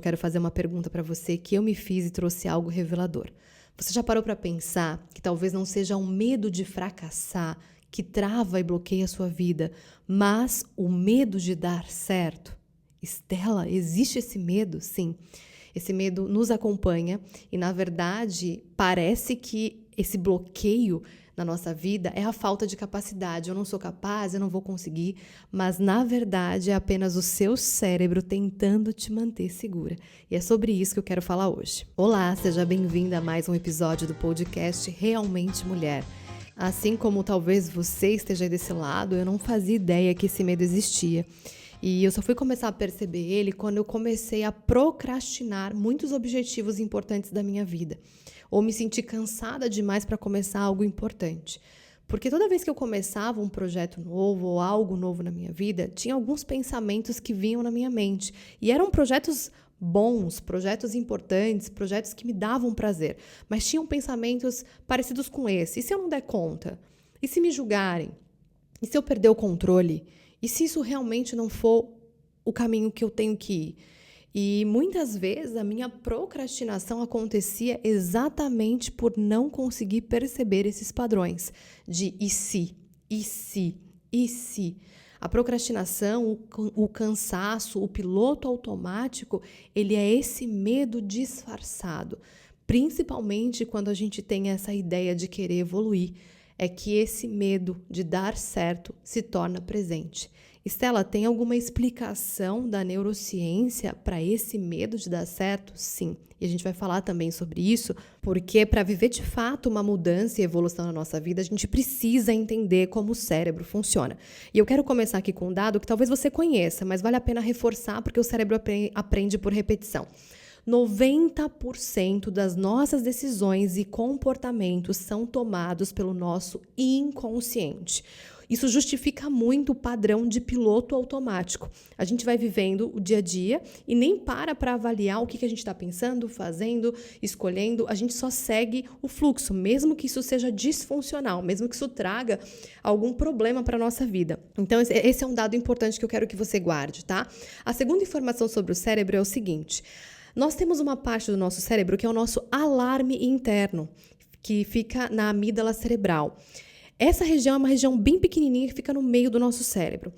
Quero fazer uma pergunta para você que eu me fiz e trouxe algo revelador. Você já parou para pensar que talvez não seja um medo de fracassar que trava e bloqueia a sua vida, mas o medo de dar certo? Estela, existe esse medo? Sim. Esse medo nos acompanha e, na verdade, parece que esse bloqueio na nossa vida é a falta de capacidade. Eu não sou capaz, eu não vou conseguir, mas na verdade é apenas o seu cérebro tentando te manter segura. E é sobre isso que eu quero falar hoje. Olá, seja bem-vinda a mais um episódio do podcast Realmente Mulher. Assim como talvez você esteja aí desse lado, eu não fazia ideia que esse medo existia. E eu só fui começar a perceber ele quando eu comecei a procrastinar muitos objetivos importantes da minha vida. Ou me senti cansada demais para começar algo importante. Porque toda vez que eu começava um projeto novo ou algo novo na minha vida, tinha alguns pensamentos que vinham na minha mente. E eram projetos bons, projetos importantes, projetos que me davam prazer. Mas tinham pensamentos parecidos com esse. E se eu não der conta? E se me julgarem? E se eu perder o controle? E se isso realmente não for o caminho que eu tenho que ir? E muitas vezes a minha procrastinação acontecia exatamente por não conseguir perceber esses padrões de e se, e se, e se. A procrastinação, o cansaço, o piloto automático, ele é esse medo disfarçado. Principalmente quando a gente tem essa ideia de querer evoluir. É que esse medo de dar certo se torna presente. Estela, tem alguma explicação da neurociência para esse medo de dar certo? Sim. E a gente vai falar também sobre isso, porque para viver de fato uma mudança e evolução na nossa vida, a gente precisa entender como o cérebro funciona. E eu quero começar aqui com um dado que talvez você conheça, mas vale a pena reforçar porque o cérebro aprende por repetição. 90% das nossas decisões e comportamentos são tomados pelo nosso inconsciente. Isso justifica muito o padrão de piloto automático. A gente vai vivendo o dia a dia e nem para avaliar o que a gente está pensando, fazendo, escolhendo. A gente só segue o fluxo, mesmo que isso seja disfuncional, mesmo que isso traga algum problema para a nossa vida. Então, esse é um dado importante que eu quero que você guarde, tá? A segunda informação sobre o cérebro é o seguinte: nós temos uma parte do nosso cérebro que é o nosso alarme interno, que fica na amígdala cerebral. Essa região é uma região bem pequenininha que fica no meio do nosso cérebro.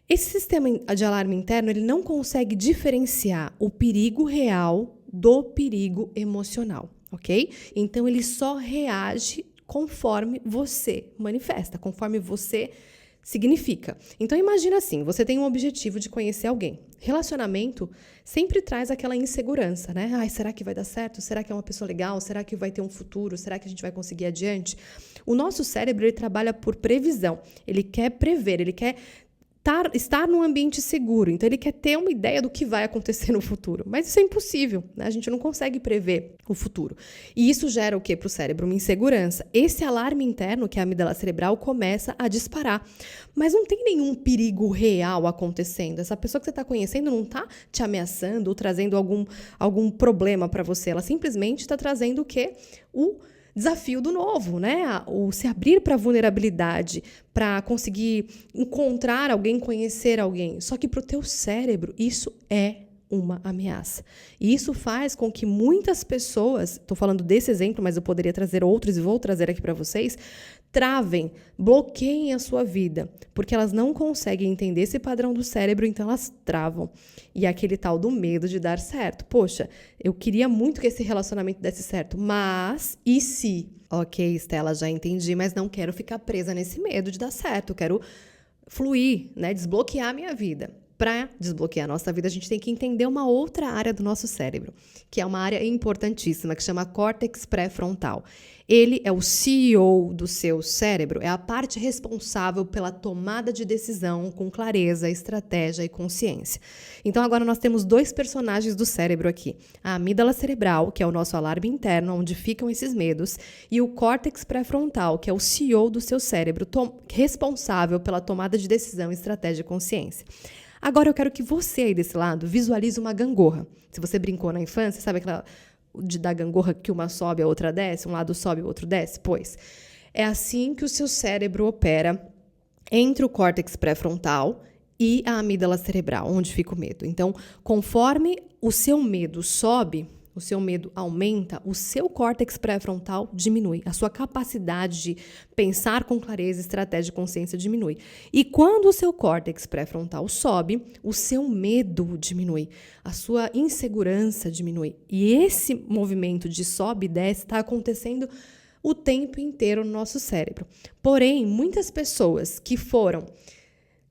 Esse sistema de alarme interno, ele não consegue diferenciar o perigo real do perigo emocional, ok? Então, ele só reage conforme você manifesta, conforme você significa. Então, imagina assim, você tem um objetivo de conhecer alguém. Relacionamento sempre traz aquela insegurança, né? Ai, será que vai dar certo? Será que é uma pessoa legal? Será que vai ter um futuro? Será que a gente vai conseguir adiante? O nosso cérebro, ele trabalha por previsão. Ele quer prever, ele quer estar num ambiente seguro. Então, ele quer ter uma ideia do que vai acontecer no futuro. Mas isso é impossível, né? A gente não consegue prever o futuro. E isso gera o quê para o cérebro? Uma insegurança. Esse alarme interno, que é a amígdala cerebral, começa a disparar. Mas não tem nenhum perigo real acontecendo. Essa pessoa que você está conhecendo não está te ameaçando ou trazendo algum problema para você. Ela simplesmente está trazendo o quê? O desafio do novo, né? O se abrir para a vulnerabilidade, para conseguir encontrar alguém, conhecer alguém. Só que para o teu cérebro, isso é uma ameaça. E isso faz com que muitas pessoas, estou falando desse exemplo, mas eu poderia trazer outros e vou trazer aqui para vocês, travem, bloqueiem a sua vida, porque elas não conseguem entender esse padrão do cérebro, então elas travam. E aquele tal do medo de dar certo. Poxa, eu queria muito que esse relacionamento desse certo, mas e se? Ok, Estela, já entendi, mas não quero ficar presa nesse medo de dar certo, eu quero fluir, né? Desbloquear a minha vida. Para desbloquear a nossa vida, a gente tem que entender uma outra área do nosso cérebro, que é uma área importantíssima, que chama córtex pré-frontal. Ele é o CEO do seu cérebro, é a parte responsável pela tomada de decisão com clareza, estratégia e consciência. Então, agora nós temos dois personagens do cérebro aqui. A amígdala cerebral, que é o nosso alarme interno, onde ficam esses medos, e o córtex pré-frontal, que é o CEO do seu cérebro, responsável pela tomada de decisão, estratégia e consciência. Agora eu quero que você aí desse lado visualize uma gangorra. Se você brincou na infância, sabe aquela da gangorra que uma sobe, a outra desce, um lado sobe, o outro desce? Pois, é assim que o seu cérebro opera entre o córtex pré-frontal e a amígdala cerebral, onde fica o medo. Então, conforme o seu medo sobe, o seu medo aumenta, o seu córtex pré-frontal diminui. A sua capacidade de pensar com clareza, estratégia e consciência diminui. E quando o seu córtex pré-frontal sobe, o seu medo diminui. A sua insegurança diminui. E esse movimento de sobe e desce está acontecendo o tempo inteiro no nosso cérebro. Porém, muitas pessoas que foram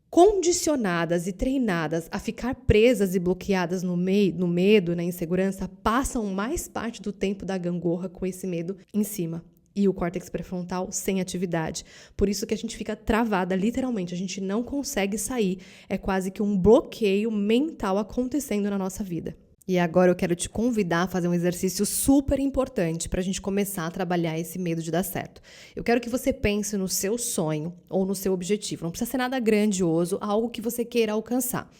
condicionadas e treinadas a ficar presas e bloqueadas no medo, na insegurança, passam mais parte do tempo da gangorra com esse medo em cima. E o córtex pré-frontal sem atividade. Por isso que a gente fica travada, literalmente. A gente não consegue sair. É quase que um bloqueio mental acontecendo na nossa vida. E agora eu quero te convidar a fazer um exercício super importante para a gente começar a trabalhar esse medo de dar certo. Eu quero que você pense no seu sonho ou no seu objetivo. Não precisa ser nada grandioso, algo que você queira alcançar.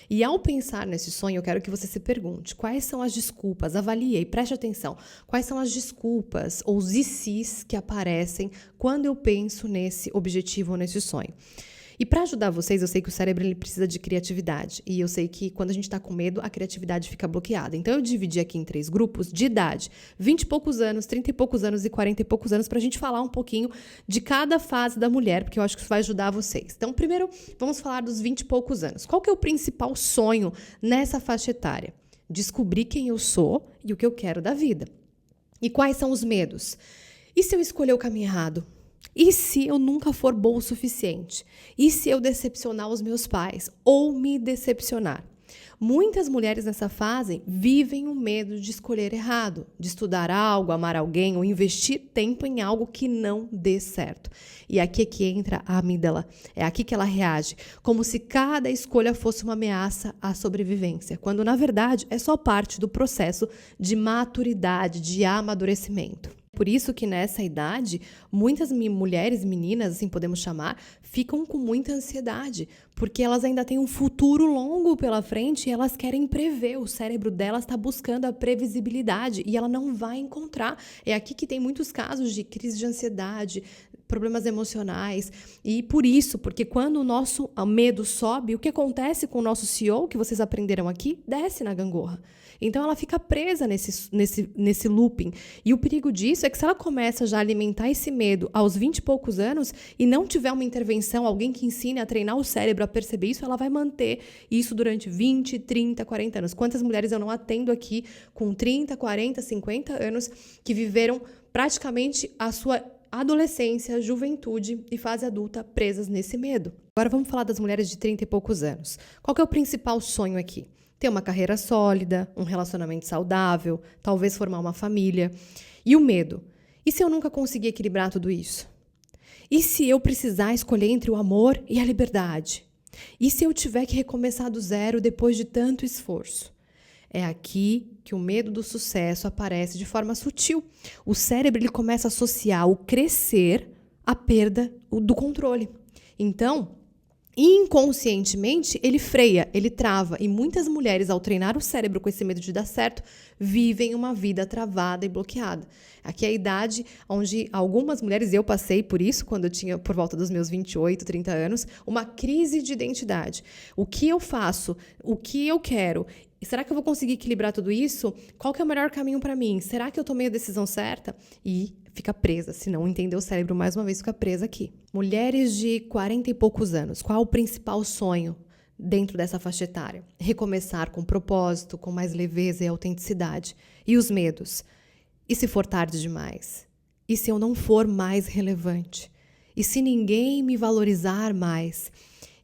E ao pensar nesse sonho, eu quero que você se pergunte quais são as desculpas, avalie e preste atenção, quais são as desculpas ou os ICs que aparecem quando eu penso nesse objetivo ou nesse sonho. E para ajudar vocês, eu sei que o cérebro ele precisa de criatividade. E eu sei que quando a gente está com medo, a criatividade fica bloqueada. Então, eu dividi aqui em 3 grupos de idade. 20 e poucos anos, 30 e poucos anos e 40 e poucos anos, para a gente falar um pouquinho de cada fase da mulher, porque eu acho que isso vai ajudar vocês. Então, primeiro, vamos falar dos 20 e poucos anos. Qual que é o principal sonho nessa faixa etária? Descobrir quem eu sou e o que eu quero da vida. E quais são os medos? E se eu escolher o caminho errado? E se eu nunca for boa o suficiente? E se eu decepcionar os meus pais? Ou me decepcionar? Muitas mulheres nessa fase vivem o medo de escolher errado, de estudar algo, amar alguém ou investir tempo em algo que não dê certo. E aqui é que entra a amígdala. É aqui que ela reage, como se cada escolha fosse uma ameaça à sobrevivência, quando na verdade é só parte do processo de maturidade, de amadurecimento. Por isso que nessa idade, muitas mulheres, meninas, assim podemos chamar, ficam com muita ansiedade, porque elas ainda têm um futuro longo pela frente e elas querem prever. O cérebro delas está buscando a previsibilidade e ela não vai encontrar. É aqui que tem muitos casos de crise de ansiedade, problemas emocionais. E por isso, porque quando o nosso medo sobe, o que acontece com o nosso CEO, que vocês aprenderam aqui, desce na gangorra. Então, ela fica presa nesse looping. E o perigo disso é que se ela começa já a alimentar esse medo aos 20 e poucos anos e não tiver uma intervenção, alguém que ensine a treinar o cérebro a perceber isso, ela vai manter isso durante 20, 30, 40 anos. Quantas mulheres eu não atendo aqui com 30, 40, 50 anos que viveram praticamente a sua adolescência, juventude e fase adulta presas nesse medo. Agora vamos falar das mulheres de 30 e poucos anos. Qual que é o principal sonho aqui? Ter uma carreira sólida, um relacionamento saudável, talvez formar uma família. E o medo? E se eu nunca conseguir equilibrar tudo isso? E se eu precisar escolher entre o amor e a liberdade? E se eu tiver que recomeçar do zero depois de tanto esforço? É aqui que o medo do sucesso aparece de forma sutil. O cérebro ele começa a associar o crescer à perda do controle. Então, inconscientemente, ele freia, ele trava. E muitas mulheres, ao treinar o cérebro com esse medo de dar certo, vivem uma vida travada e bloqueada. Aqui é a idade onde algumas mulheres, eu passei por isso, quando eu tinha por volta dos meus 28, 30 anos, uma crise de identidade. O que eu faço? O que eu quero? Será que eu vou conseguir equilibrar tudo isso? Qual que é o melhor caminho para mim? Será que eu tomei a decisão certa? E fica presa, se não entender o cérebro, mais uma vez fica presa aqui. Mulheres de 40 e poucos anos, qual o principal sonho dentro dessa faixa etária? Recomeçar com propósito, com mais leveza e autenticidade. E os medos? E se for tarde demais? E se eu não for mais relevante? E se ninguém me valorizar mais?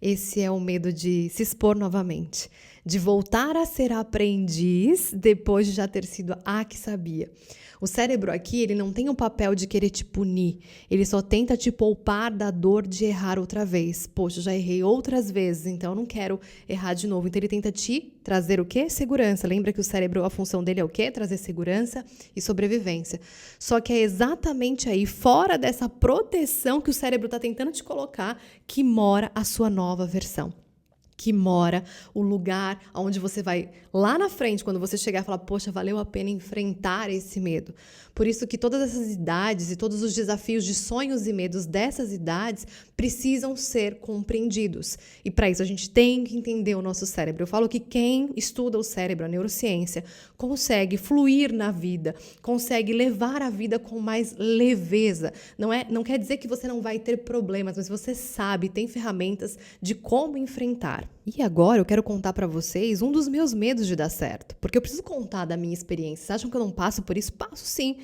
Esse é o medo de se expor novamente, de voltar a ser aprendiz depois de já ter sido a que sabia. O cérebro aqui, ele não tem o papel de querer te punir, ele só tenta te poupar da dor de errar outra vez. Poxa, já errei outras vezes, então eu não quero errar de novo. Então ele tenta te trazer o quê? Segurança. Lembra que o cérebro, a função dele é o quê? Trazer segurança e sobrevivência. Só que é exatamente aí, fora dessa proteção que o cérebro está tentando te colocar, que mora a sua nova versão. Que mora o lugar onde você vai lá na frente, quando você chegar e falar, poxa, valeu a pena enfrentar esse medo. Por isso que todas essas idades e todos os desafios de sonhos e medos dessas idades precisam ser compreendidos. E para isso a gente tem que entender o nosso cérebro. Eu falo que quem estuda o cérebro, a neurociência, consegue fluir na vida, consegue levar a vida com mais leveza. Não quer dizer que você não vai ter problemas, mas você sabe, tem ferramentas de como enfrentar. E agora eu quero contar para vocês um dos meus medos de dar certo, porque eu preciso contar da minha experiência. Vocês acham que eu não passo por isso? Passo sim.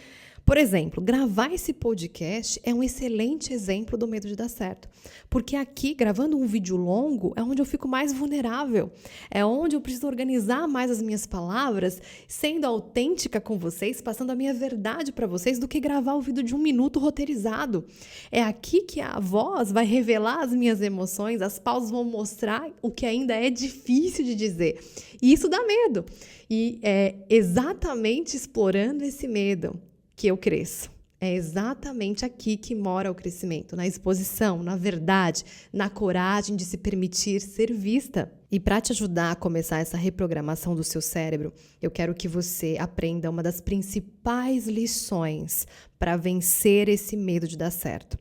Por exemplo, gravar esse podcast é um excelente exemplo do medo de dar certo. Porque aqui, gravando um vídeo longo, é onde eu fico mais vulnerável. É onde eu preciso organizar mais as minhas palavras, sendo autêntica com vocês, passando a minha verdade para vocês, do que gravar o vídeo de 1 minuto roteirizado. É aqui que a voz vai revelar as minhas emoções, as pausas vão mostrar o que ainda é difícil de dizer. E isso dá medo. E é exatamente explorando esse medo que eu cresço. É exatamente aqui que mora o crescimento, na exposição, na verdade, na coragem de se permitir ser vista. E para te ajudar a começar essa reprogramação do seu cérebro, eu quero que você aprenda uma das principais lições para vencer esse medo de dar certo.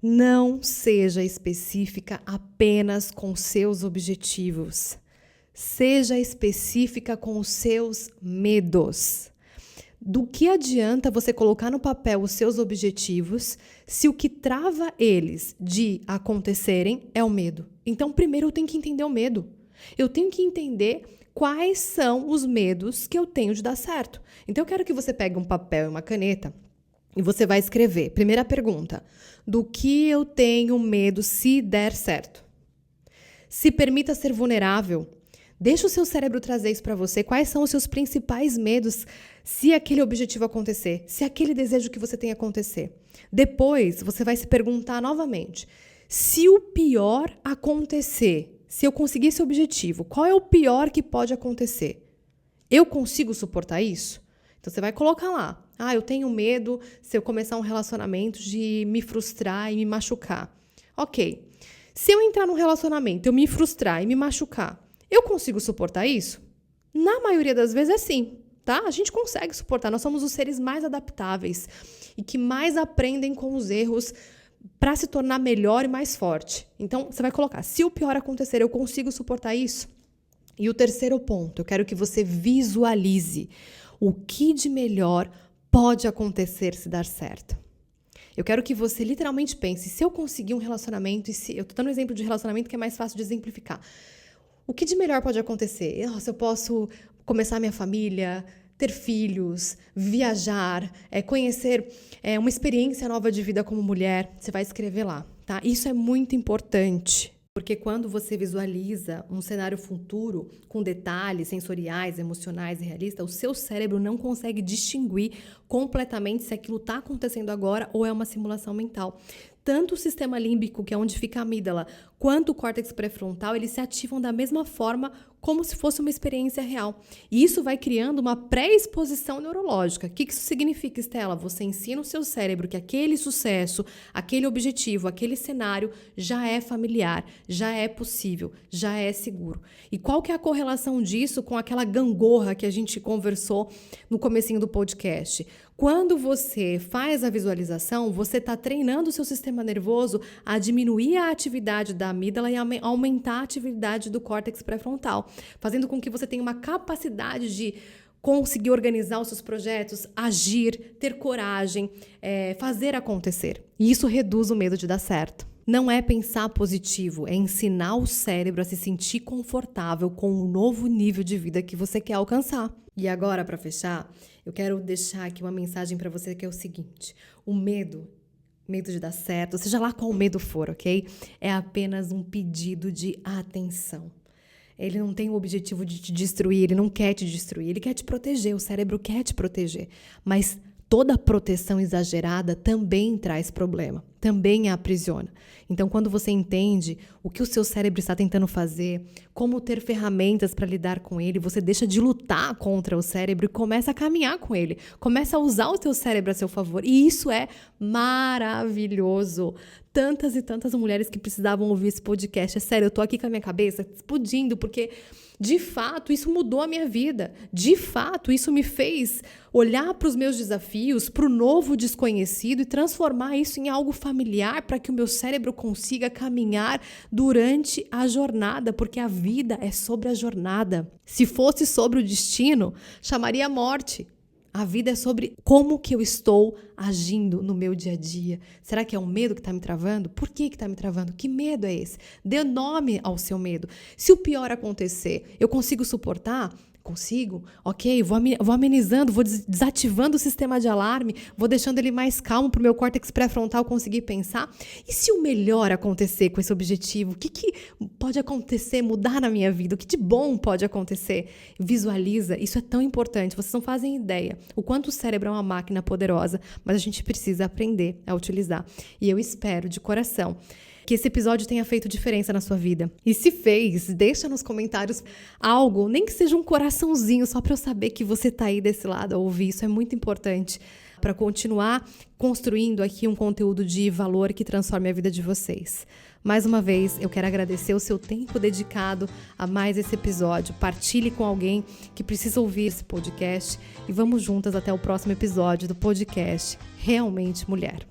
Não seja específica apenas com seus objetivos. Seja específica com os seus medos. Do que adianta você colocar no papel os seus objetivos se o que trava eles de acontecerem é o medo? Então, primeiro eu tenho que entender o medo. Eu tenho que entender quais são os medos que eu tenho de dar certo. Então, eu quero que você pegue um papel e uma caneta e você vai escrever. Primeira pergunta: do que eu tenho medo se der certo? Se permita ser vulnerável. Deixa o seu cérebro trazer isso para você. Quais são os seus principais medos se aquele objetivo acontecer, se aquele desejo que você tem acontecer? Depois, você vai se perguntar novamente: se o pior acontecer, se eu conseguir esse objetivo, qual é o pior que pode acontecer? Eu consigo suportar isso? Então, você vai colocar lá: eu tenho medo, se eu começar um relacionamento, de me frustrar e me machucar. Ok. Se eu entrar num relacionamento, eu me frustrar e me machucar, eu consigo suportar isso? Na maioria das vezes é sim, tá? A gente consegue suportar. Nós somos os seres mais adaptáveis e que mais aprendem com os erros para se tornar melhor e mais forte. Então, você vai colocar: se o pior acontecer, eu consigo suportar isso? E o terceiro ponto, eu quero que você visualize o que de melhor pode acontecer se dar certo. Eu quero que você literalmente pense: se eu conseguir um relacionamento, eu tô dando um exemplo de relacionamento que é mais fácil de exemplificar. O que de melhor pode acontecer? Nossa, eu posso começar minha família, ter filhos, viajar, conhecer uma experiência nova de vida como mulher. Você vai escrever lá, tá? Isso é muito importante, porque quando você visualiza um cenário futuro com detalhes sensoriais, emocionais e realistas, o seu cérebro não consegue distinguir completamente se aquilo está acontecendo agora ou é uma simulação mental. Tanto o sistema límbico, que é onde fica a amígdala, quanto o córtex pré-frontal, eles se ativam da mesma forma, como se fosse uma experiência real. E isso vai criando uma pré-exposição neurológica. O que isso significa, Estela? Você ensina o seu cérebro que aquele sucesso, aquele objetivo, aquele cenário já é familiar, já é possível, já é seguro. E qual que é a correlação disso com aquela gangorra que a gente conversou no comecinho do podcast? Quando você faz a visualização, você está treinando o seu sistema nervoso a diminuir a atividade da amígdala e aumentar a atividade do córtex pré-frontal, fazendo com que você tenha uma capacidade de conseguir organizar os seus projetos, agir, ter coragem, fazer acontecer. E isso reduz o medo de dar certo. Não é pensar positivo, é ensinar o cérebro a se sentir confortável com o novo nível de vida que você quer alcançar. E agora, para fechar, eu quero deixar aqui uma mensagem para você que é o seguinte: o medo de dar certo, seja lá qual medo for, ok? É apenas um pedido de atenção. Ele não tem o objetivo de te destruir, ele não quer te destruir, ele quer te proteger, o cérebro quer te proteger. Mas toda proteção exagerada também traz problema, também a aprisiona. Então, quando você entende o que o seu cérebro está tentando fazer, como ter ferramentas para lidar com ele, você deixa de lutar contra o cérebro e começa a caminhar com ele, começa a usar o teu cérebro a seu favor. E isso é maravilhoso. tantas e tantas mulheres que precisavam ouvir esse podcast. É sério, eu tô aqui com a minha cabeça explodindo, porque de fato isso mudou a minha vida. De fato, isso me fez olhar para os meus desafios, para o novo desconhecido e transformar isso em algo familiar para que o meu cérebro consiga caminhar durante a jornada, porque a vida é sobre a jornada. Se fosse sobre o destino, chamaria a morte. A vida é sobre como que eu estou agindo no meu dia a dia. Será que é um medo que está me travando? Por que está me travando? Que medo é esse? Dê nome ao seu medo. Se o pior acontecer, eu consigo suportar? Consigo? Ok, vou amenizando, vou desativando o sistema de alarme, vou deixando ele mais calmo para o meu córtex pré-frontal conseguir pensar. E se o melhor acontecer com esse objetivo? O que pode acontecer, mudar na minha vida? O que de bom pode acontecer? Visualiza, isso é tão importante, vocês não fazem ideia o quanto o cérebro é uma máquina poderosa, mas a gente precisa aprender a utilizar. E eu espero de coração que esse episódio tenha feito diferença na sua vida. E se fez, deixa nos comentários algo, nem que seja um coraçãozinho, só para eu saber que você tá aí desse lado a ouvir. Isso é muito importante para continuar construindo aqui um conteúdo de valor que transforme a vida de vocês. Mais uma vez, eu quero agradecer o seu tempo dedicado a mais esse episódio. Partilhe com alguém que precisa ouvir esse podcast e vamos juntas até o próximo episódio do podcast Realmente Mulher.